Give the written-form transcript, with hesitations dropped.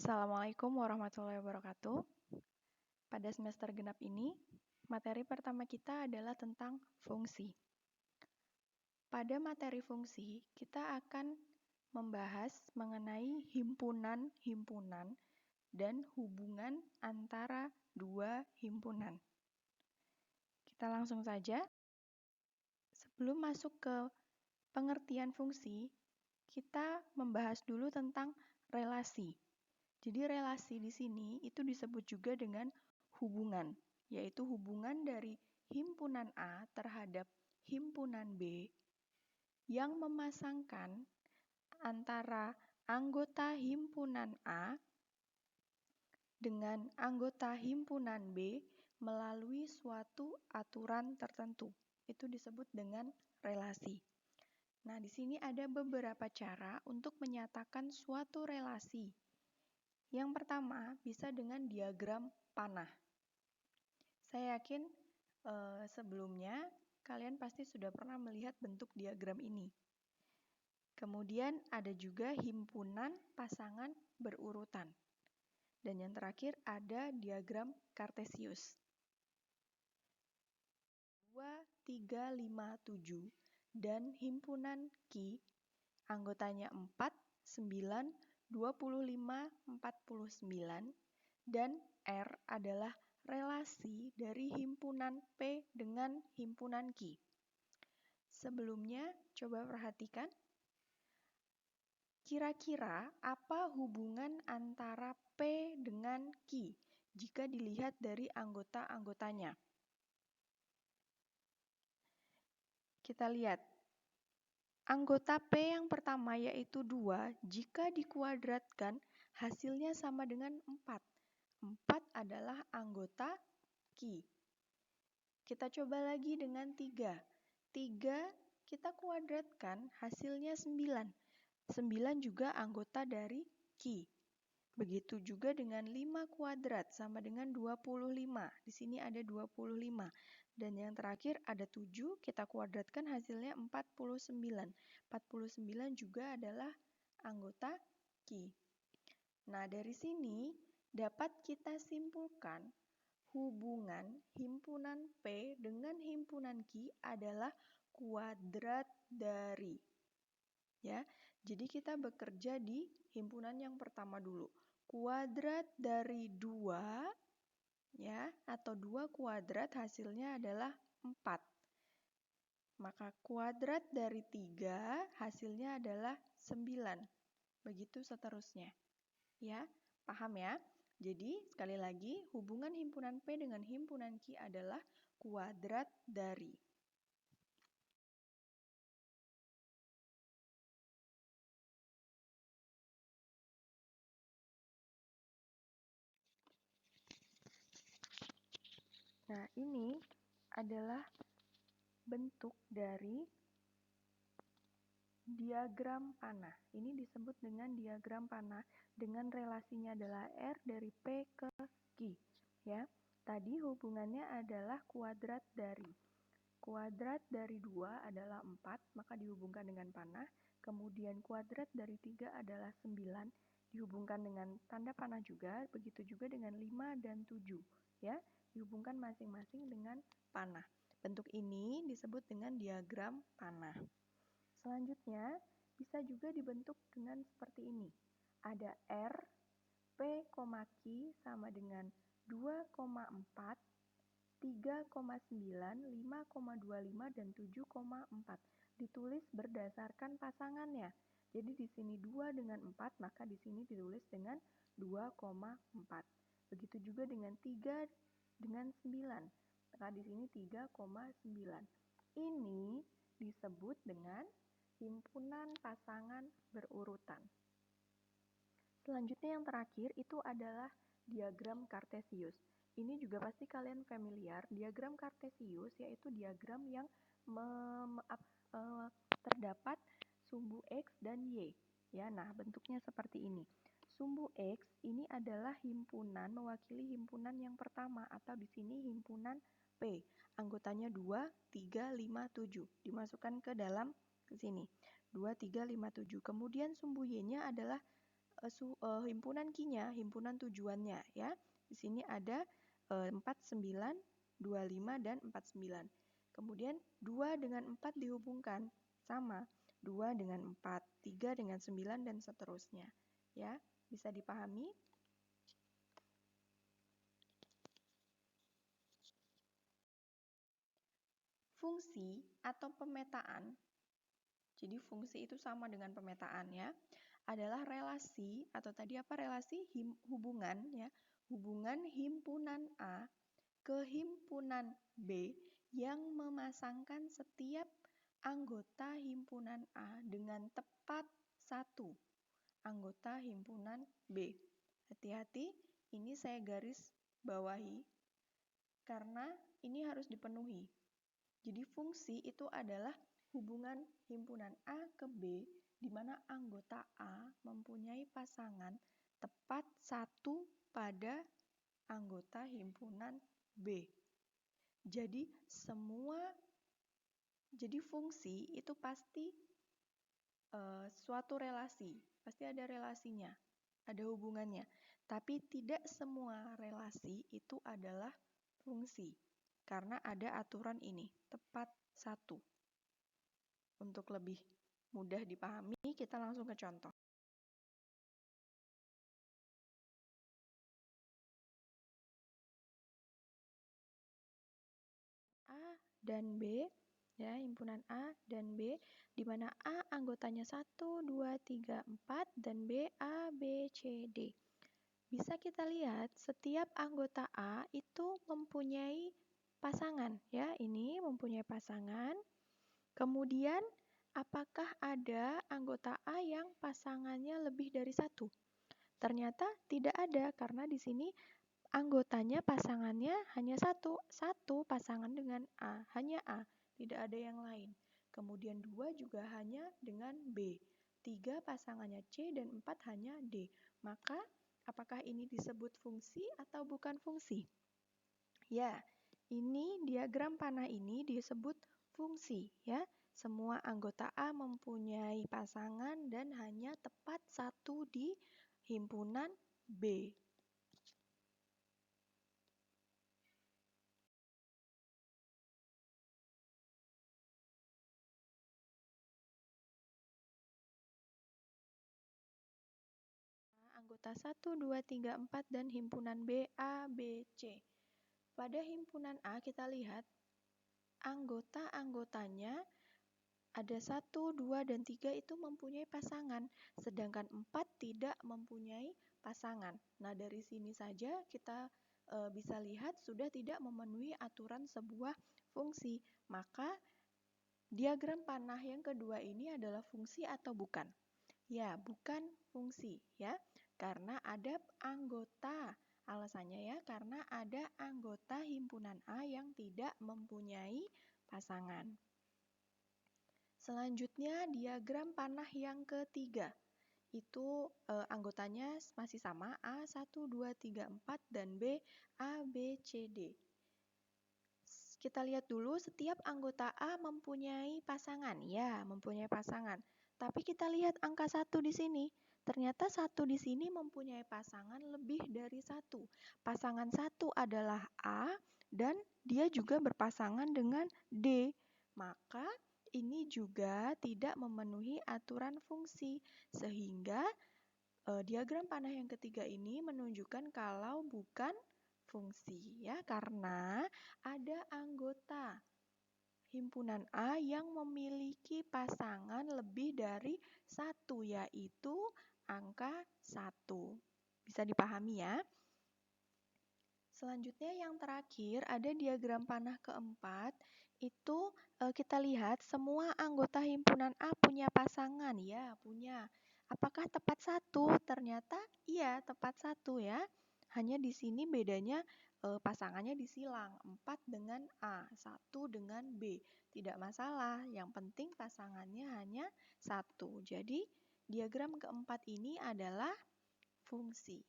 Assalamualaikum warahmatullahi wabarakatuh. Pada semester genap ini, materi pertama kita adalah tentang fungsi. Pada materi fungsi, kita akan membahas mengenai himpunan-himpunan dan hubungan antara dua himpunan. Kita langsung saja. Sebelum masuk ke pengertian fungsi, kita membahas dulu tentang relasi. Jadi relasi di sini itu disebut juga dengan hubungan, yaitu hubungan dari himpunan A terhadap himpunan B yang memasangkan antara anggota himpunan A dengan anggota himpunan B melalui suatu aturan tertentu. Itu disebut dengan relasi. Nah, di sini ada beberapa cara untuk menyatakan suatu relasi. Yang pertama, bisa dengan diagram panah. Saya yakin sebelumnya kalian pasti sudah pernah melihat bentuk diagram ini. Kemudian ada juga himpunan pasangan berurutan. Dan yang terakhir ada diagram Kartesius. 2, 3, 5, 7 dan himpunan Q, anggotanya 4, 9, 25, 49, dan R adalah relasi dari himpunan P dengan himpunan Q. Sebelumnya, coba perhatikan. Kira-kira apa hubungan antara P dengan Q jika dilihat dari anggota-anggotanya? Kita lihat. Anggota P yang pertama yaitu 2, jika dikuadratkan hasilnya sama dengan 4. 4 adalah anggota Q. Kita coba lagi dengan 3. 3 kita kuadratkan hasilnya 9. 9 juga anggota dari Q. Begitu juga dengan 5 kuadrat sama dengan 25. Di sini ada 25. Dan yang terakhir ada 7, kita kuadratkan hasilnya 49. 49 juga adalah anggota Q. Nah, dari sini dapat kita simpulkan hubungan himpunan P dengan himpunan Q adalah kuadrat dari. Ya, jadi kita bekerja di himpunan yang pertama dulu. Kuadrat dari 2 ya, atau 2 kuadrat hasilnya adalah 4. Maka kuadrat dari 3 hasilnya adalah 9. Begitu seterusnya. Ya, paham ya? Jadi, sekali lagi, hubungan himpunan P dengan himpunan Q adalah kuadrat dari. Nah, ini adalah bentuk dari diagram panah. Ini disebut dengan diagram panah dengan relasinya adalah R dari P ke Q. Ya, tadi hubungannya adalah kuadrat dari. Kuadrat dari 2 adalah 4, maka dihubungkan dengan panah. Kemudian kuadrat dari 3 adalah 9, dihubungkan dengan tanda panah juga. Begitu juga dengan 5 dan 7. Ya, dihubungkan masing-masing dengan panah. Bentuk ini disebut dengan diagram panah. Selanjutnya, bisa juga dibentuk dengan seperti ini. Ada R, P, Q sama dengan 2,4, 3,9, 5,25, dan 7,4. Ditulis berdasarkan pasangannya. Jadi di sini 2 dengan 4, maka di sini ditulis dengan 2,4. Begitu juga dengan 3 dengan 9. Maka di sini 3,9. Ini disebut dengan himpunan pasangan berurutan. Selanjutnya yang terakhir itu adalah diagram Kartesius. Ini juga pasti kalian familiar. Diagram Kartesius yaitu diagram yang terdapat sumbu X dan Y. Ya, nah bentuknya seperti ini. Sumbu X ini adalah himpunan, mewakili himpunan yang pertama atau di sini himpunan P. Anggotanya 2, 3, 5, 7. Dimasukkan ke dalam sini. 2, 3, 5, 7. Kemudian sumbu Y-nya adalah himpunan Q-nya, himpunan tujuannya ya. Di sini ada 4, 9, 25, dan 49. Kemudian 2 dengan 4 dihubungkan, sama. 2 dengan 4, 3 dengan 9, dan seterusnya. Ya, bisa dipahami? Fungsi atau pemetaan, jadi fungsi itu sama dengan pemetaan ya, adalah relasi atau tadi apa relasi? Hubungan ya, hubungan himpunan A ke himpunan B yang memasangkan setiap anggota himpunan A dengan tepat satu anggota himpunan B. Hati-hati, ini saya garis bawahi karena ini harus dipenuhi. Jadi fungsi itu adalah hubungan himpunan A ke B di mana anggota A mempunyai pasangan tepat satu pada anggota himpunan B. Jadi fungsi itu pasti suatu relasi, pasti ada relasinya, ada hubungannya. Tapi tidak semua relasi itu adalah fungsi. Karena ada aturan ini, tepat satu. Untuk lebih mudah dipahami, kita langsung ke contoh. A dan B, ya, himpunan A dan B, di mana A anggotanya 1, 2, 3, 4, dan B, A, B, C, D. Bisa kita lihat, setiap anggota A itu mempunyai pasangan, ya, ini mempunyai pasangan. Kemudian, apakah ada anggota A yang pasangannya lebih dari satu? Ternyata tidak ada, karena di sini anggotanya pasangannya hanya satu pasangan dengan A, hanya A, tidak ada yang lain. Kemudian 2 juga hanya dengan B, 3 pasangannya C, dan 4 hanya D. Maka, apakah ini disebut fungsi atau bukan fungsi? Ya, ini diagram panah ini disebut fungsi ya. Semua anggota A mempunyai pasangan dan hanya tepat satu di himpunan B. Anggota 1, 2, 3, 4 dan himpunan B, A, B, C. Pada himpunan A kita lihat anggota-anggotanya ada 1, 2, dan 3 itu mempunyai pasangan, sedangkan 4 tidak mempunyai pasangan. Nah, dari sini saja kita bisa lihat sudah tidak memenuhi aturan sebuah fungsi. Maka diagram panah yang kedua ini adalah fungsi atau bukan? Ya, bukan fungsi ya. Karena ada anggota. Alasannya ya, karena ada anggota himpunan A yang tidak mempunyai pasangan. Selanjutnya diagram panah yang ketiga. Itu anggotanya masih sama, A 1, 2, 3, 4 dan B, A, B, C, D. Kita lihat dulu setiap anggota A mempunyai pasangan. Ya, mempunyai pasangan. Tapi kita lihat angka 1 di sini. Ternyata 1 di sini mempunyai pasangan lebih dari 1. Pasangan 1 adalah A dan dia juga berpasangan dengan D. Maka ini juga tidak memenuhi aturan fungsi. Sehingga diagram panah yang ketiga ini menunjukkan kalau bukan fungsi ya, karena ada anggota himpunan A yang memiliki pasangan lebih dari 1, yaitu angka 1. Bisa dipahami ya? Selanjutnya yang terakhir ada diagram panah keempat. Itu kita lihat semua anggota himpunan A punya pasangan. Ya, punya. Apakah tepat 1? Ternyata iya, tepat 1 ya. Hanya di sini bedanya pasangannya disilang. 4 dengan A, 1 dengan B. Tidak masalah, yang penting pasangannya hanya 1. Jadi diagram keempat ini adalah fungsi.